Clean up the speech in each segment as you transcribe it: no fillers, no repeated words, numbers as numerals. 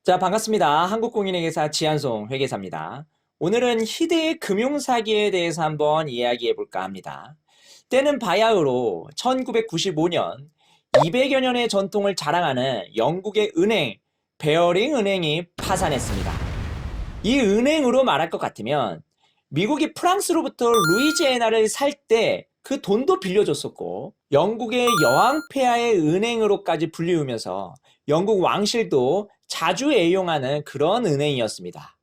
자, 반갑습니다. 한국공인회계사 지한송 회계사입니다. 오늘은 희대의 금융사기에 대해서 한번 이야기해 볼까 합니다. 때는 바야흐로 1995년 200여 년의 전통을 자랑하는 영국의 은행, 베어링 은행이 파산했습니다. 이 은행으로 말할 것 같으면 미국이 프랑스로부터 루이지애나를 살 때 그 돈도 빌려줬었고 영국의 여왕 폐하의 은행으로까지 불리우면서 영국 왕실도 자주 애용하는 그런 은행이었습니다.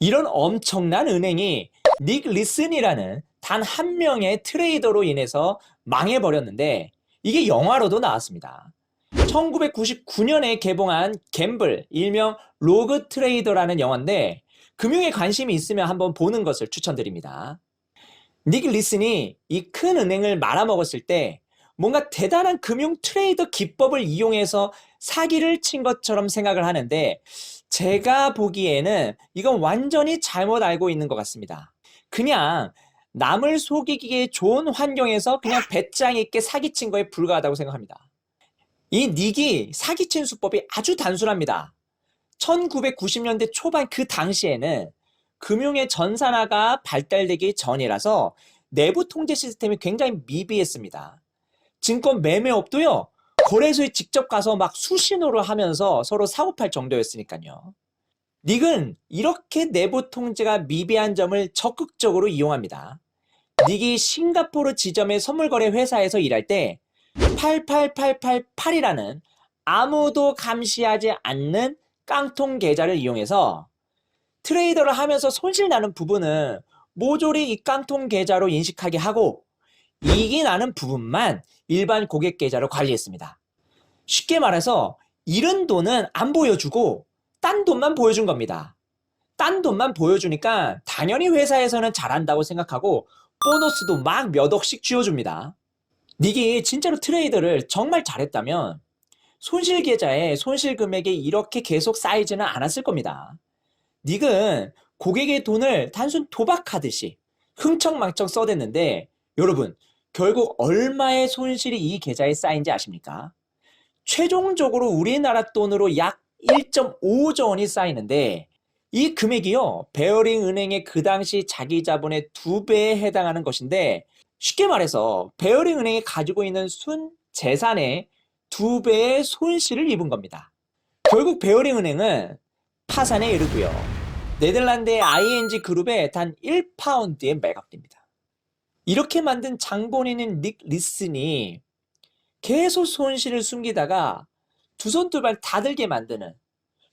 이런 엄청난 은행이 닉 리슨이라는 단 한 명의 트레이더로 인해서 망해버렸는데 이게 영화로도 나왔습니다. 1999년에 개봉한 갬블, 일명 로그 트레이더라는 영화인데 금융에 관심이 있으면 한번 보는 것을 추천드립니다. 닉 리슨이 이 큰 은행을 말아먹었을 때 뭔가 대단한 금융 트레이더 기법을 이용해서 사기를 친 것처럼 생각을 하는데 제가 보기에는 이건 완전히 잘못 알고 있는 것 같습니다. 그냥 남을 속이기에 좋은 환경에서 그냥 배짱 있게 사기친 거에 불과하다고 생각합니다. 이 닉이 사기친 수법이 아주 단순합니다. 1990년대 초반 그 당시에는 금융의 전산화가 발달되기 전이라서 내부 통제 시스템이 굉장히 미비했습니다. 증권 매매업도요, 거래소에 직접 가서 막 수신호를 하면서 서로 사고팔 정도였으니까요. 닉은 이렇게 내부 통제가 미비한 점을 적극적으로 이용합니다. 닉이 싱가포르 지점의 선물거래 회사에서 일할 때 88888이라는 아무도 감시하지 않는 깡통 계좌를 이용해서 트레이더를 하면서 손실 나는 부분은 모조리 이 깡통 계좌로 인식하게 하고 이익이 나는 부분만 일반 고객 계좌로 관리했습니다. 쉽게 말해서 잃은 돈은 안 보여주고 딴 돈만 보여준 겁니다. 딴 돈만 보여주니까 당연히 회사에서는 잘한다고 생각하고 보너스도 막 몇 억씩 쥐어줍니다. 닉이 진짜로 트레이더를 정말 잘했다면 손실 계좌에 손실 금액이 이렇게 계속 쌓이지는 않았을 겁니다. 닉은 고객의 돈을 단순 도박하듯이 흥청망청 써댔는데 여러분, 결국 얼마의 손실이 이 계좌에 쌓인지 아십니까? 최종적으로 우리나라 돈으로 약 1.5조 원이 쌓이는데 이 금액이요, 베어링 은행의 그 당시 자기 자본의 2배에 해당하는 것인데 쉽게 말해서 베어링 은행이 가지고 있는 순 재산의 2배의 손실을 입은 겁니다. 결국 베어링 은행은 파산에 이르고요. 네덜란드의 ING 그룹에 단 1파운드에 매각됩니다. 이렇게 만든 장본인인 닉 리슨이 계속 손실을 숨기다가 두 손 두 발 다 들게 만드는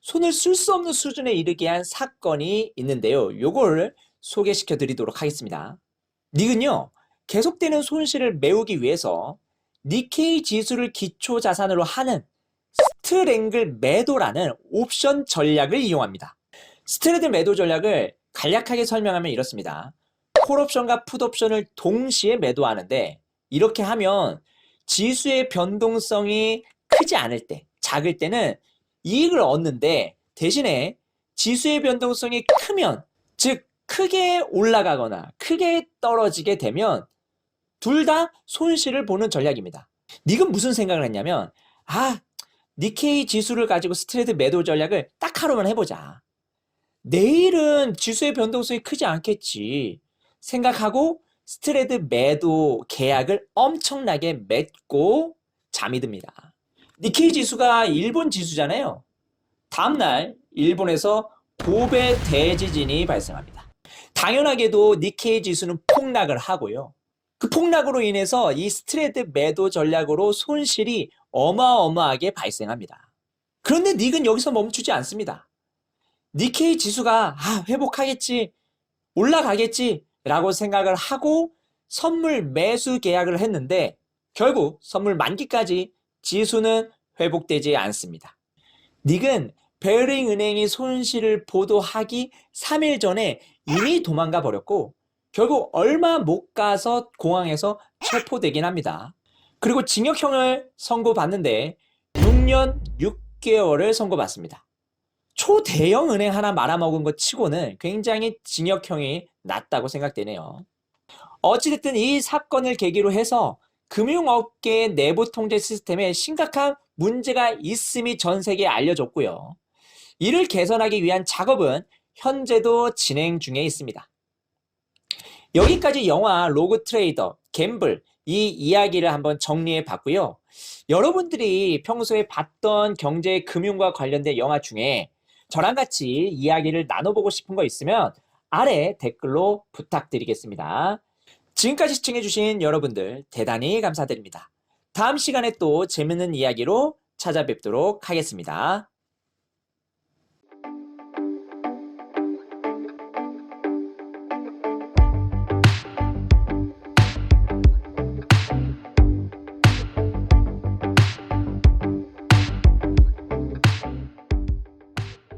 손을 쓸 수 없는 수준에 이르게 한 사건이 있는데요. 요걸 소개시켜 드리도록 하겠습니다. 닉은요, 계속되는 손실을 메우기 위해서 니케이 지수를 기초 자산으로 하는 스트랭글 매도라는 옵션 전략을 이용합니다. 스트레드 매도 전략을 간략하게 설명하면 이렇습니다. 콜옵션과 풋옵션을 동시에 매도하는데 이렇게 하면 지수의 변동성이 크지 않을 때, 작을 때는 이익을 얻는데 대신에 지수의 변동성이 크면, 즉 크게 올라가거나 크게 떨어지게 되면 둘 다 손실을 보는 전략입니다. 닉은 무슨 생각을 했냐면 니케이 지수를 가지고 스트레이트 매도 전략을 딱 하루만 해보자. 내일은 지수의 변동성이 크지 않겠지 생각하고 스트레이트 매도 계약을 엄청나게 맺고 잠이 듭니다. 니케이 지수가 일본 지수잖아요. 다음날 일본에서 고베 대지진이 발생합니다. 당연하게도 니케이 지수는 폭락을 하고요. 그 폭락으로 인해서 이 스트레이트 매도 전략으로 손실이 어마어마하게 발생합니다. 그런데 닉은 여기서 멈추지 않습니다. 니케이 지수가 회복하겠지, 올라가겠지 라고 생각을 하고 선물 매수 계약을 했는데 결국 선물 만기까지 지수는 회복되지 않습니다. 닉은 베어링 은행이 손실을 보도하기 3일 전에 이미 도망가 버렸고 결국 얼마 못 가서 공항에서 체포되긴 합니다. 그리고 징역형을 선고받는데 6년 6개월을 선고받습니다. 초대형 은행 하나 말아먹은 것 치고는 굉장히 징역형이 낮다고 생각되네요. 어찌됐든 이 사건을 계기로 해서 금융업계의 내부 통제 시스템에 심각한 문제가 있음이 전 세계에 알려졌고요. 이를 개선하기 위한 작업은 현재도 진행 중에 있습니다. 여기까지 영화 로그 트레이더, 갬블 이 이야기를 한번 정리해 봤고요. 여러분들이 평소에 봤던 경제, 금융과 관련된 영화 중에 저랑 같이 이야기를 나눠보고 싶은 거 있으면 아래 댓글로 부탁드리겠습니다. 지금까지 시청해주신 여러분들 대단히 감사드립니다. 다음 시간에 또 재밌는 이야기로 찾아뵙도록 하겠습니다.